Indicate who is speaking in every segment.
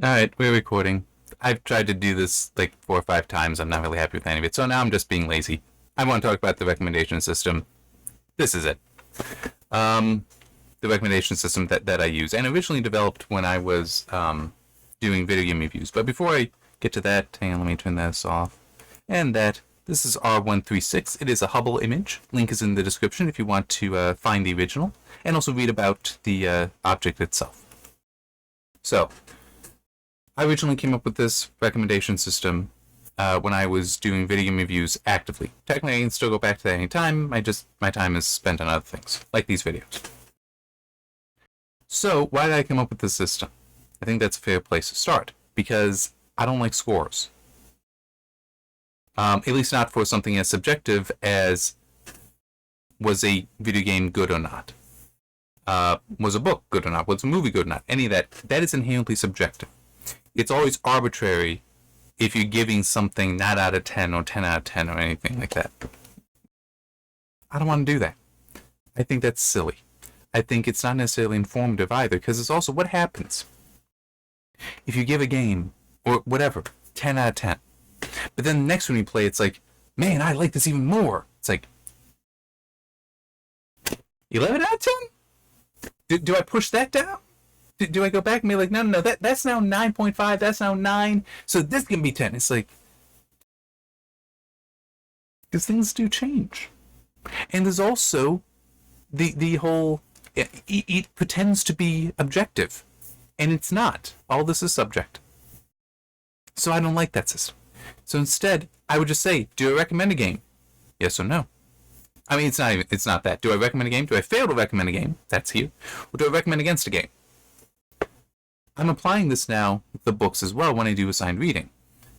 Speaker 1: Alright, we're recording. I've tried to do this like 4 or 5 times. I'm not really happy with any of it, so now I'm just being lazy. I want to talk about the recommendation system. This is it. The recommendation system that I use, and originally developed when I was doing video game reviews. But before I get to that, hang on, let me turn this off. And that, this is R136. It is a Hubble image. Link is in the description if you want to find the original, and also read about the object itself. So, I originally came up with this recommendation system when I was doing video game reviews actively. Technically, I can still go back to that any time. My time is spent on other things, like these videos. So, why did I come up with this system? I think that's a fair place to start, because I don't like scores. At least not for something as subjective as was a video game good or not? Was a book good or not? Was a movie good or not? Any of that. That is inherently subjective. It's always arbitrary if you're giving something not out of 10 or 10 out of 10 or anything like that. I don't want to do that. I think that's silly. I think it's not necessarily informative either, because it's also what happens if you give a game, or whatever, 10 out of 10. But then the next one you play, it's like, man, I like this even more. It's like, 11 out of 10? Do I push that down? Do I go back and be like, no, that's now 9.5, that's now 9, so this can be 10. It's like, because things do change. And there's also the whole, it pretends to be objective, and it's not. All this is subjective. So I don't like that system. So instead, I would just say, do I recommend a game? Yes or no? I mean, it's not that. Do I recommend a game? Do I fail to recommend a game? That's here. Or do I recommend against a game? I'm applying this now with the books as well when I do assigned reading.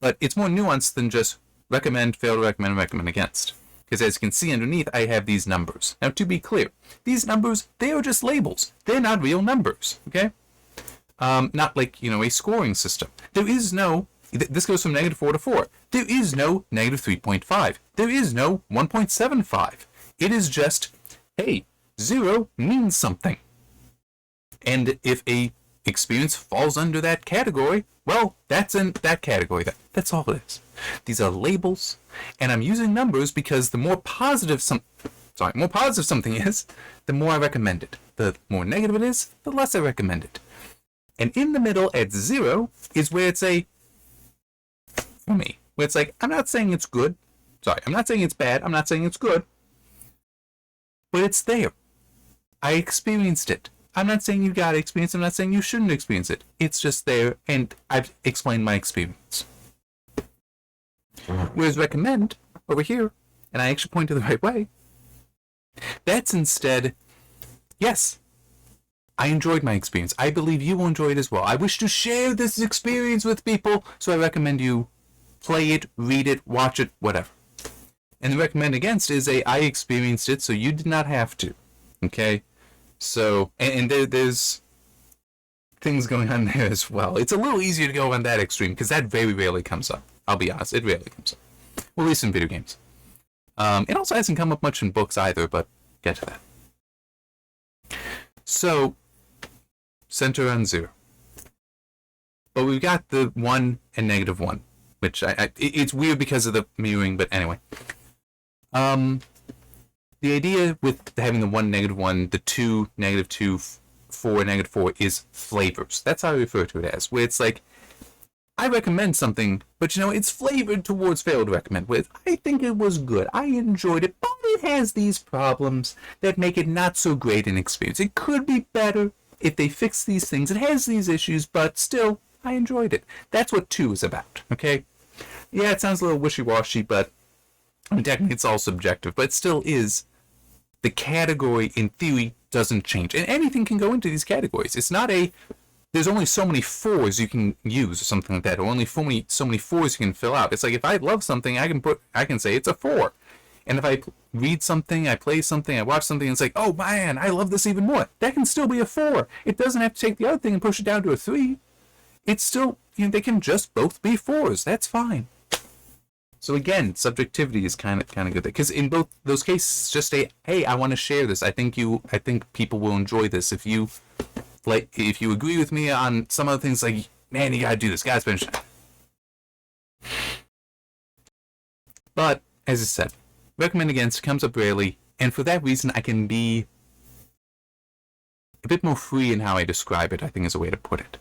Speaker 1: But it's more nuanced than just recommend, fail to recommend, recommend against. Because as you can see underneath, I have these numbers. Now, to be clear, these numbers, they are just labels. They're not real numbers, okay? Not like, a scoring system. There is no, this goes from -4 to 4. There is no -3.5. There is no 1.75. It is just, hey, 0 means something. And if a experience falls under that category, well, that's in that category. That's all it is. These are labels, and I'm using numbers because the more positive something is, the more I recommend it. The more negative it is, the less I recommend it. And in the middle at 0 is where it's for me, where it's like, I'm not saying it's good. I'm not saying it's bad. I'm not saying it's good. But it's there. I experienced it. I'm not saying you gotta experience it. I'm not saying you shouldn't experience it. It's just there, and I've explained my experience. Whereas recommend, over here, and I actually point to the right way, that's instead, yes, I enjoyed my experience. I believe you will enjoy it as well. I wish to share this experience with people, so I recommend you play it, read it, watch it, whatever. And the recommend against is I experienced it, so you did not have to. Okay? So, and there's things going on there as well. It's a little easier to go on that extreme, because that very rarely comes up. I'll be honest, it rarely comes up. Well, at least in video games. It also hasn't come up much in books either, but get to that. So, center on 0. But we've got the 1 and -1, which it's weird because of the mirroring, but anyway. The idea with having the 1, -1, the 2, -2, 4, -4 is flavors. That's how I refer to it as, where it's like, I recommend something, but it's flavored towards fail to recommend, with I think it was good, I enjoyed it, but it has these problems that make it not so great an experience. It could be better if they fix these things. It has these issues, but still, I enjoyed it. That's what 2 is about, okay? Yeah, it sounds a little wishy-washy, but technically it's all subjective, but it still is. The category, in theory, doesn't change. And anything can go into these categories. It's not there's only so many 4s you can use or something like that, or only so many 4s you can fill out. It's like, if I love something, I can say it's a 4. And if I read something, I play something, I watch something, and it's like, oh man, I love this even more. That can still be a 4. It doesn't have to take the other thing and push it down to a 3. It's still, they can just both be 4s. That's fine. So again, subjectivity is kind of good, because in both those cases, it's just hey, I want to share this. I think people will enjoy this. If you agree with me on some other things, like man, you gotta do this, gotta spend time. But, as I said, recommend against comes up rarely, and for that reason, I can be a bit more free in how I describe it, I think is a way to put it.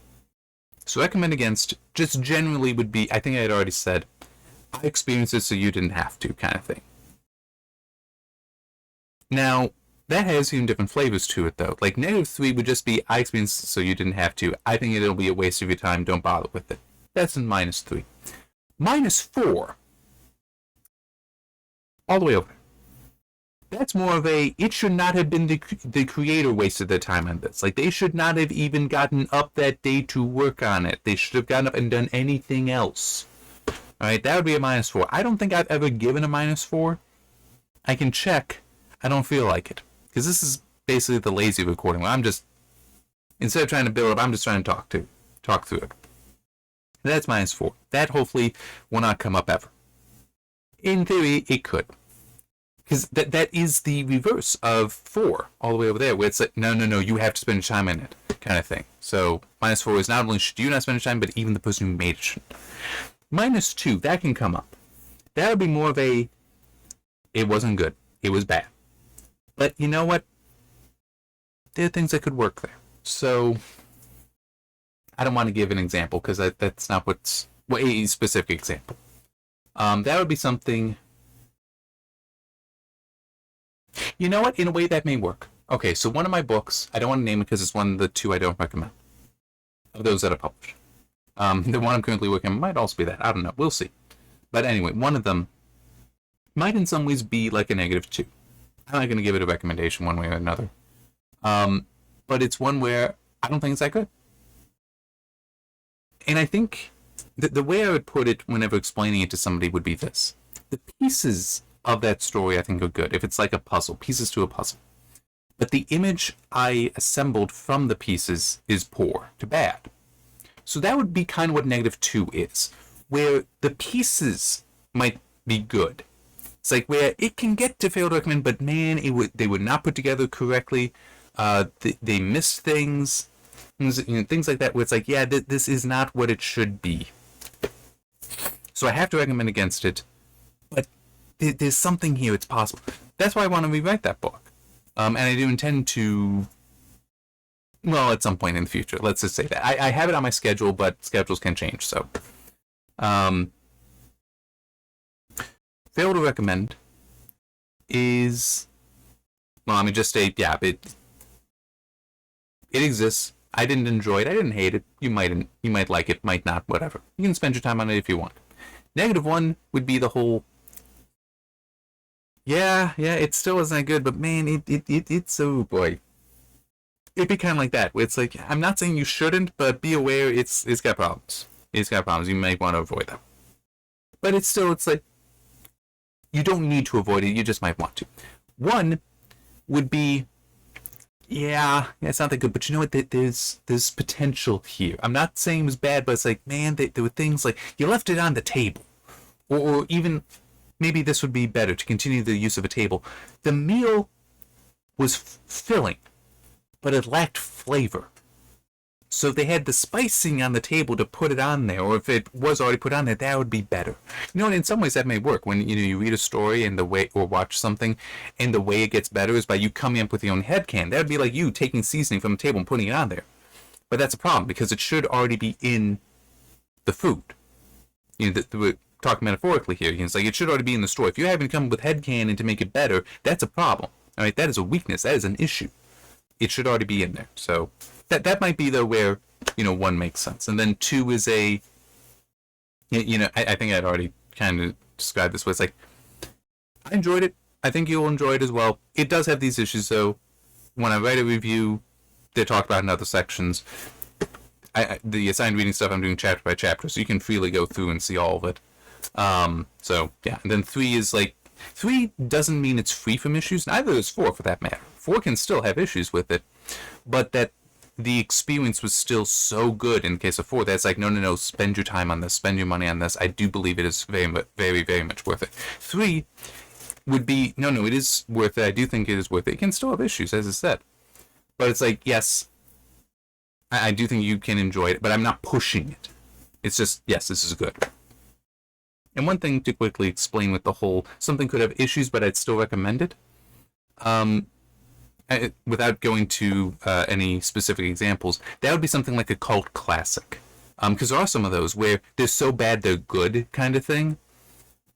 Speaker 1: So recommend against just generally would be, I think I had already said, I experienced it so you didn't have to, kind of thing. Now, that has even different flavors to it, though. Like, -3 would just be, I experienced it so you didn't have to. I think it'll be a waste of your time. Don't bother with it. That's in -3. -4. All the way over. That's more of a, it should not have been the creator wasted their time on this. Like, they should not have even gotten up that day to work on it. They should have gotten up and done anything else. Alright, that would be a -4. I don't think I've ever given a -4. I can check. I don't feel like it. Because this is basically the lazy recording where I'm just, instead of trying to build up, I'm just trying to talk through it. That's -4. That hopefully will not come up ever. In theory, it could. Because that is the reverse of 4, all the way over there, where it's like, no, you have to spend time in it, kind of thing. So, -4 is not only should you not spend time, but even the person who made it shouldn't. -2, that can come up. That would be more of a, it wasn't good, it was bad. But you know what? There are things that could work there. So, I don't want to give an example, because that's not a specific example. That would be something, you know what? In a way, that may work. Okay, so one of my books, I don't want to name it because it's one of the 2 I don't recommend, of those that are published. The one I'm currently working on might also be that. I don't know. We'll see. But anyway, one of them might in some ways be like a -2. I'm not going to give it a recommendation one way or another. But it's one where I don't think it's that good. And I think the way I would put it whenever explaining it to somebody would be this. The pieces of that story I think are good. If it's like a puzzle, pieces to a puzzle. But the image I assembled from the pieces is poor to bad. So that would be kind of what -2 is. Where the pieces might be good. It's like where it can get to fail to recommend, but man, they were not put together correctly. They missed things. Things like that where it's like, yeah, this is not what it should be. So I have to recommend against it. But there's something here, it's possible. That's why I want to rewrite that book. And I do intend to, well, at some point in the future. Let's just say that. I have it on my schedule, but schedules can change, so. Fail to recommend is, well, I mean, just say, yeah, it exists. I didn't enjoy it. I didn't hate it. You might like it, might not, whatever. You can spend your time on it if you want. -1 would be the whole, yeah, it still isn't that good, but man, it's so, boy. It'd be kind of like that, where it's like, I'm not saying you shouldn't, but be aware it's got problems. It's got problems. You might want to avoid them. But it's like, you don't need to avoid it, you just might want to. 1 would be, yeah, it's not that good, but you know what, there's potential here. I'm not saying it was bad, but it's like, man, there were things like, you left it on the table. Or even, maybe this would be better, to continue the use of a table. The meal was filling, but it lacked flavor. So they had the spicing on the table to put it on there, or if it was already put on there, that would be better. You know, in some ways that may work when you read a story and the way, or watch something, and the way it gets better is by you coming up with your own headcanon. That would be like you taking seasoning from the table and putting it on there. But that's a problem because it should already be in the food. We're talking metaphorically here. It's like it should already be in the story. If you're having to come up with headcanon to make it better, that's a problem. All right, that is a weakness. That is an issue. It should already be in there. So that might be though where 1 makes sense, and then 2 is a I think I'd already kind of described this. Where it's like I enjoyed it. I think you'll enjoy it as well. It does have these issues though. When I write a review, they're talked about in other sections. The assigned reading stuff I'm doing chapter by chapter, so you can freely go through and see all of it. So yeah, and then 3 is like 3 doesn't mean it's free from issues. Neither is 4 for that matter. 4 can still have issues with it, but that the experience was still so good in the case of 4 that's like, no, spend your time on this, spend your money on this. I do believe it is very, very, very much worth it. 3 would be, no, it is worth it. I do think it is worth it. It can still have issues, as I said. But it's like, yes, I do think you can enjoy it, but I'm not pushing it. It's just, yes, this is good. And one thing to quickly explain with the whole, something could have issues, but I'd still recommend it. Without going to any specific examples, that would be something like a cult classic. Because there are some of those where they're so bad they're good kind of thing.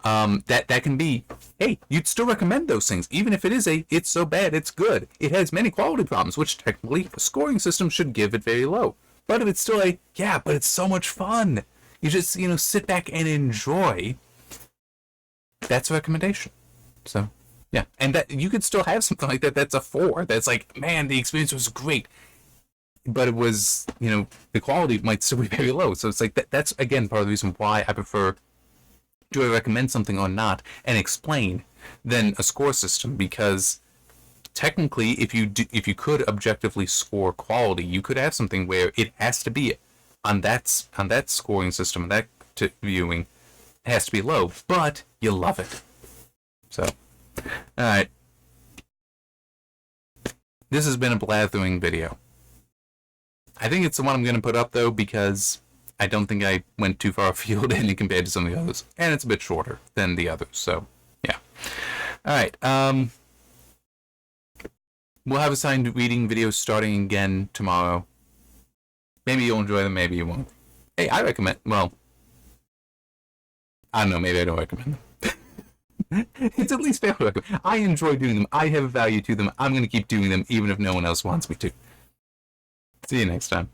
Speaker 1: That can be, hey, you'd still recommend those things, even if it is it's so bad it's good. It has many quality problems, which technically a scoring system should give it very low. But if it's still but it's so much fun. You just, sit back and enjoy. That's a recommendation. So, yeah. And that you could still have something like that that's a 4. That's like, man, the experience was great. But it was, the quality might still be very low. So it's like, that's, again, part of the reason why I prefer, do I recommend something or not, and explain, than a score system. Because technically, if you could objectively score quality, you could have something where it has to be on that scoring system, that viewing, it has to be low, but you love it. So, alright. This has been a blathering video. I think it's the one I'm going to put up, though, because I don't think I went too far afield in it compared to some of the others. And it's a bit shorter than the others, so, yeah. Alright, we'll have assigned reading videos starting again tomorrow. Maybe you'll enjoy them, maybe you won't. Hey, I recommend, well, I don't know, maybe I don't recommend them. It's at least fair to recommend. I enjoy doing them. I have value to them. I'm going to keep doing them even if no one else wants me to. See you next time.